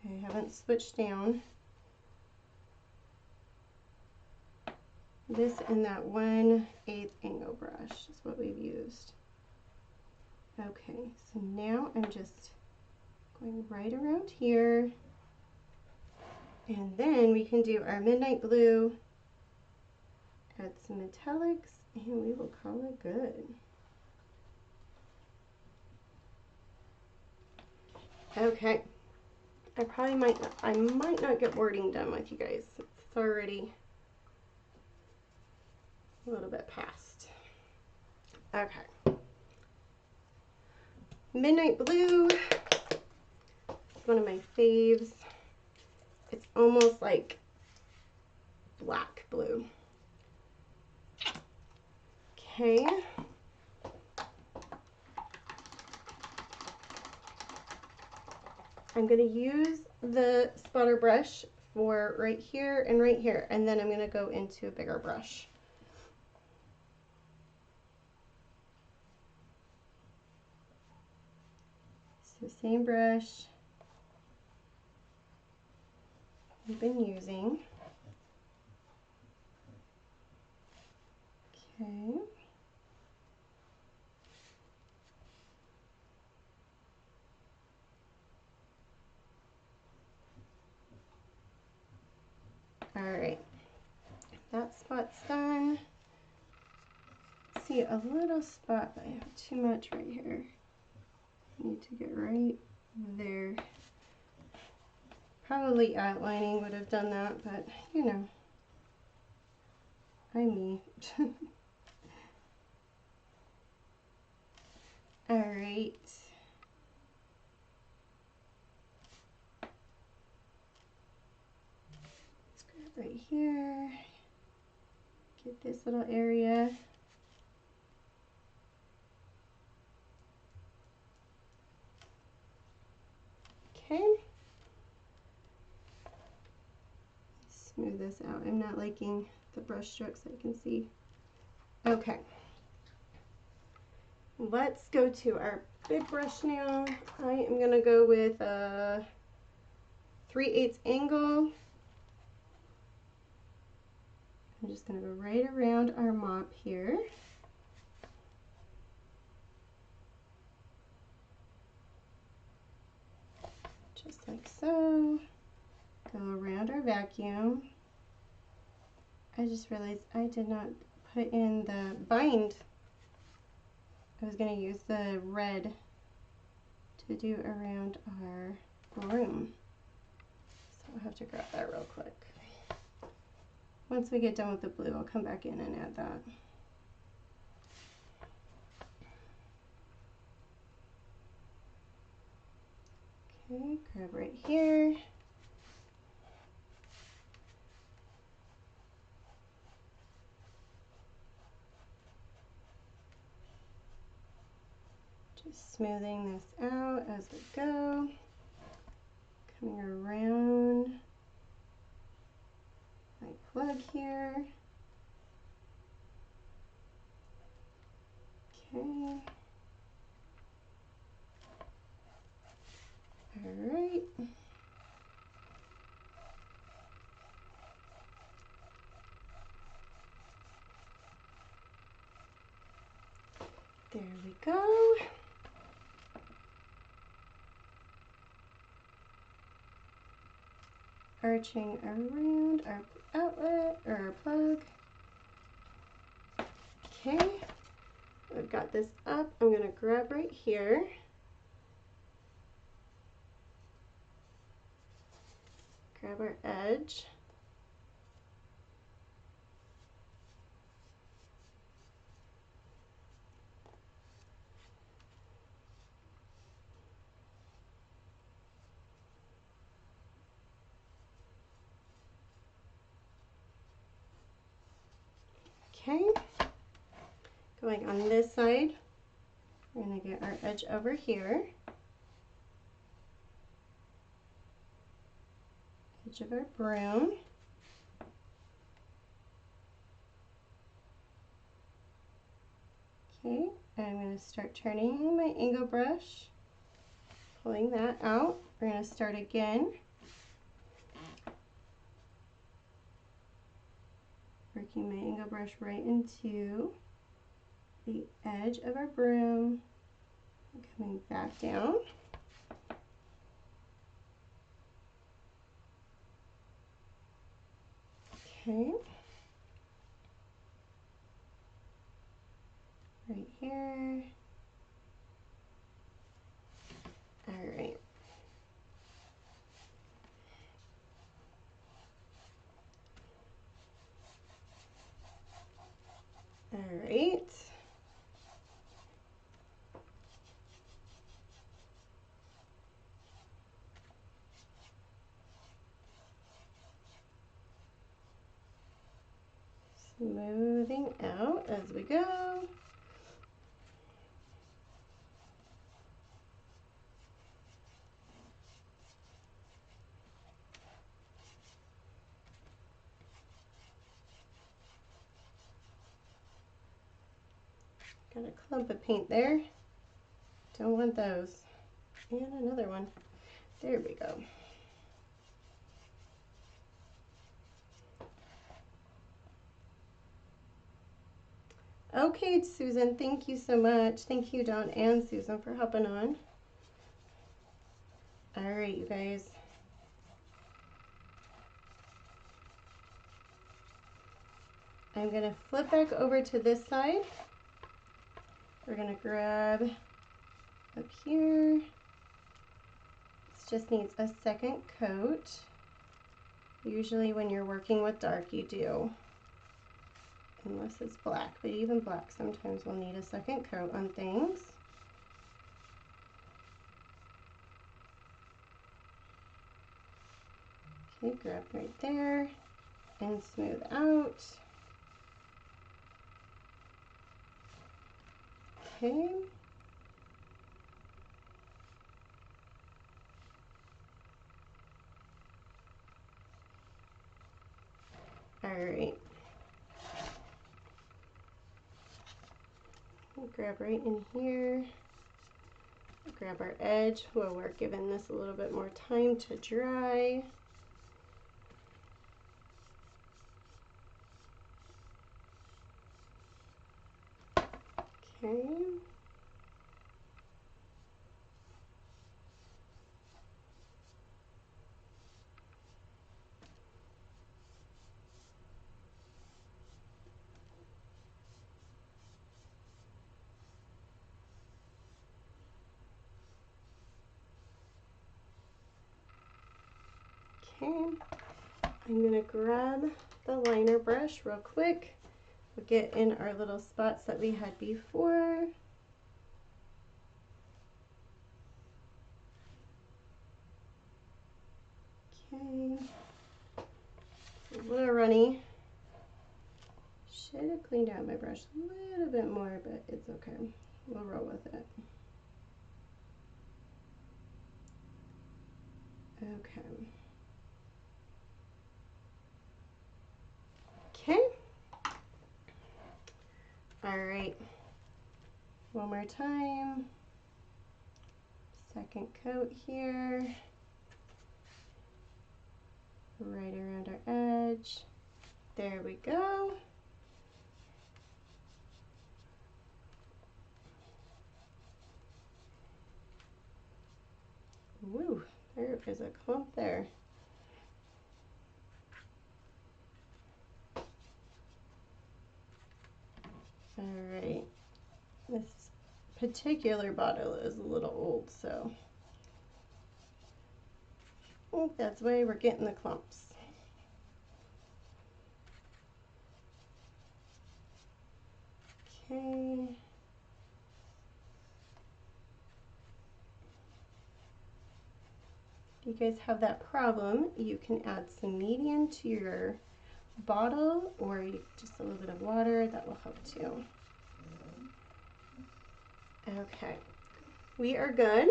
I haven't switched down. This and that 1/8 angle brush is what we've used. Okay, so now I'm just going right around here. And then we can do our midnight blue, add some metallics, and we will call it good. Okay, I might not get wording done with you guys. It's already a little bit past. Okay. Midnight blue is one of my faves. It's almost like black blue. Okay. I'm going to use the spotter brush for right here, and then I'm going to go into a bigger brush. So same brush we've been using. Okay. All right, that spot's done. See a little spot, I have too much right here. Need to get right there. Probably outlining would have done that, but you know, I'm me. All right. Let's grab right here. Get this little area. Okay. Smooth this out. I'm not liking the brush strokes I can see. Okay. Let's go to our big brush now. I am going to go with a 3/8 angle. I'm just going to go right around our mop here. Just like so. Go around our vacuum. I just realized I did not put in the bind. I was going to use the red to do around our broom. So I'll have to grab that real quick. Once we get done with the blue, I'll come back in and add that. Okay, grab right here. Just smoothing this out as we go. Coming around my plug here. Okay. All right. There we go. Arching around our outlet or our plug. Okay, I've got this up. I'm going to grab right here. Grab our edge. Okay, going on this side, we're going to get our edge over here. Edge of our broom. Okay, I'm going to start turning my angle brush, pulling that out. We're going to start again. Working my angle brush right into the edge of our broom, and coming back down. Okay. Right here. All right. All right. Smoothing out as we go. Got a clump of paint there. Don't want those. And another one. There we go. Okay, Susan, thank you so much. Thank you, Dawn and Susan, for hopping on. All right, you guys. I'm going to flip back over to this side. We're going to grab up here. This just needs a second coat. Usually when you're working with dark, you do. Unless it's black, but even black sometimes will need a second coat on things. Okay, grab right there and smooth out. Okay. All right. We'll grab right in here. Grab our edge while we're giving this a little bit more time to dry. Okay. Okay, I'm going to grab the liner brush real quick. We'll get in our little spots that we had before. Okay, it's a little runny. Should have cleaned out my brush a little bit more, but it's okay. We'll roll with it. Okay. Okay. All right. One more time. Second coat here. Right around our edge. There we go. Woo, there is a clump there. All right. This particular bottle is a little old, so I think that's why we're getting the clumps. Okay. If you guys have that problem, you can add some medium to your bottle or just a little bit of water. That will help too. Okay. We are good.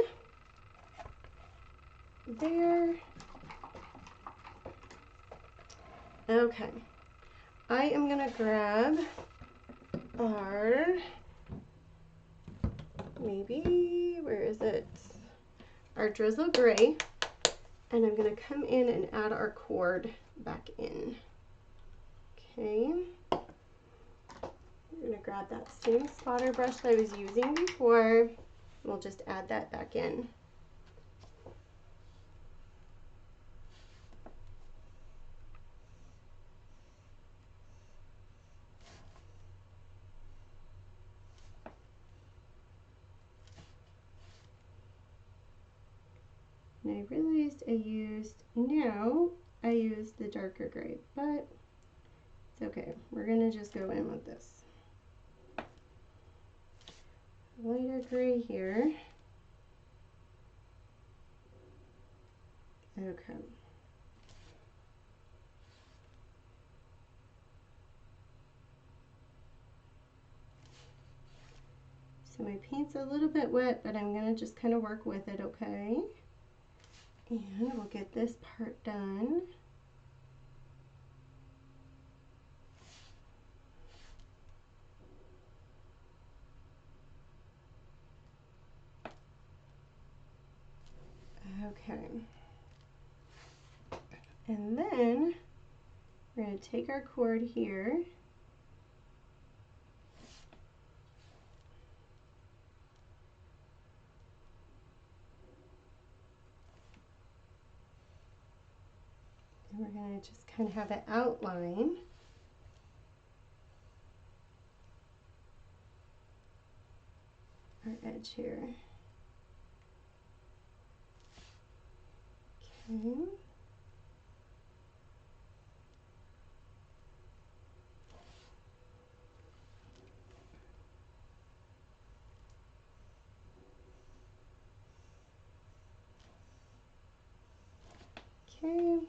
There. Okay. I am going to grab our maybe, where is it? Our drizzle gray. And I'm going to come in and add our cord back in. Okay. We're going to grab that same spotter brush that I was using before. We'll just add that back in. And I realized I used the darker gray, but it's okay. We're gonna just go in with this lighter gray here. Okay. So my paint's a little bit wet, but I'm gonna just kind of work with it, okay? And we'll get this part done. Okay. And then we're going to take our cord here. And we're going to just kind of have it outline our edge here. Okay. Okay.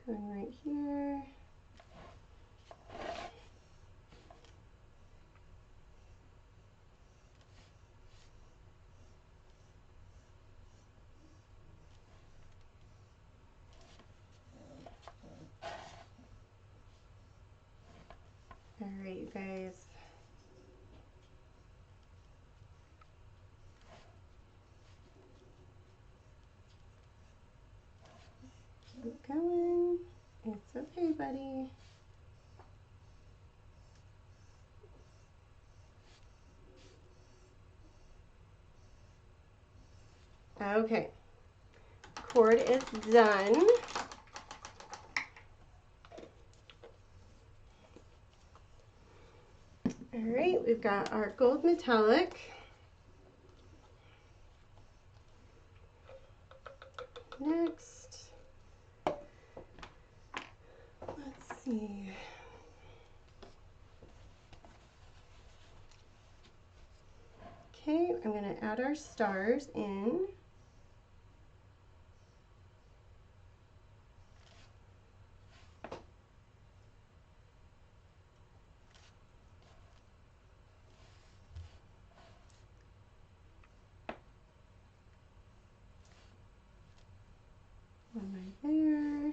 Going right here. All right, you guys. Keep going. It's okay, buddy. Okay. Cord is done. All right, we've got our gold metallic. Next, let's see. Okay, I'm going to add our stars in. One right there.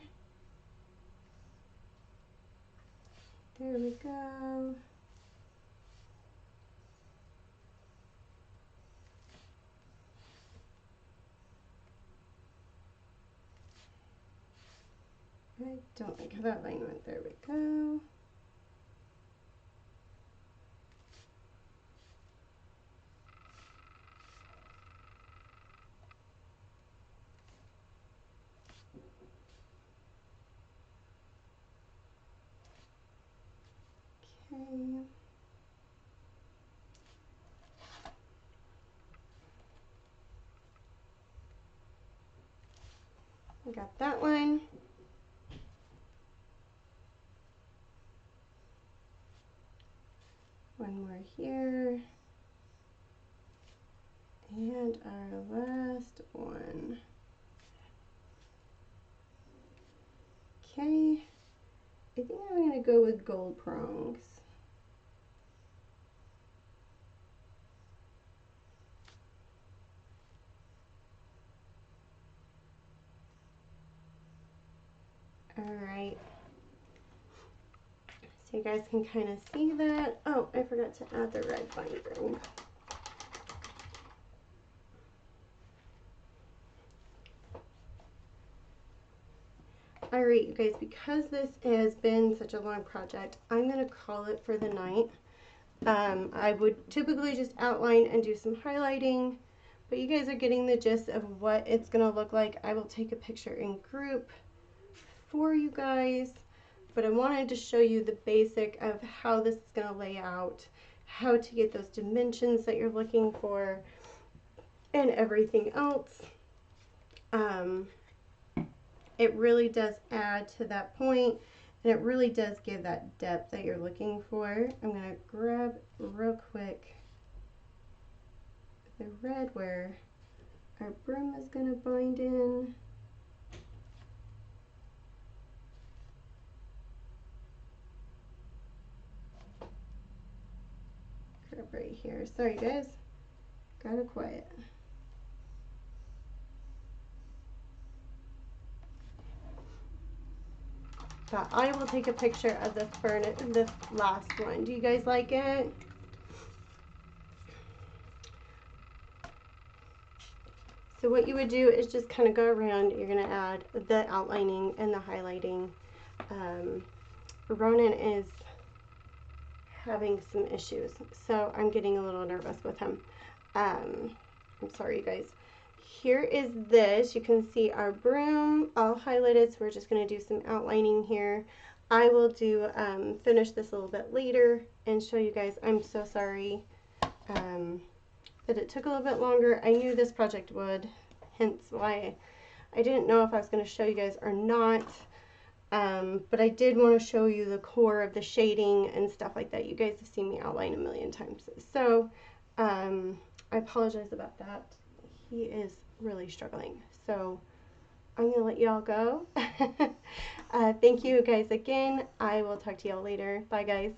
There we go. I don't like how that line went. There we go. Okay. I got that one. One more here. And our last one. Okay. I think I'm going to go with gold prongs. Alright. So you guys can kind of see that. Oh, I forgot to add the red binder. Alright, you guys, because this has been such a long project, I'm going to call it for the night. I would typically just outline and do some highlighting, but you guys are getting the gist of what it's going to look like. I will take a picture in group for you guys, but I wanted to show you the basic of how this is going to lay out, how to get those dimensions that you're looking for, and everything else. It really does add to that point, and it really does give that depth that you're looking for. I'm going to grab real quick the red where our broom is going to bind in. Grab right here. Sorry guys, gotta quiet. But I will take a picture of this last one. Do you guys like it? So what you would do is just kind of go around. You're going to add the outlining and the highlighting. Ronan is having some issues, so I'm getting a little nervous with him. I'm sorry, you guys. Here is this. You can see our broom all highlighted, so we're just going to do some outlining here. I will do finish this a little bit later and show you guys. I'm so sorry that it took a little bit longer. I knew this project would, hence why I didn't know if I was going to show you guys or not. But I did want to show you the core of the shading and stuff like that. You guys have seen me outline a million times. So I apologize about that. He is really struggling. So I'm going to let y'all go. Thank you guys again. I will talk to y'all later. Bye guys.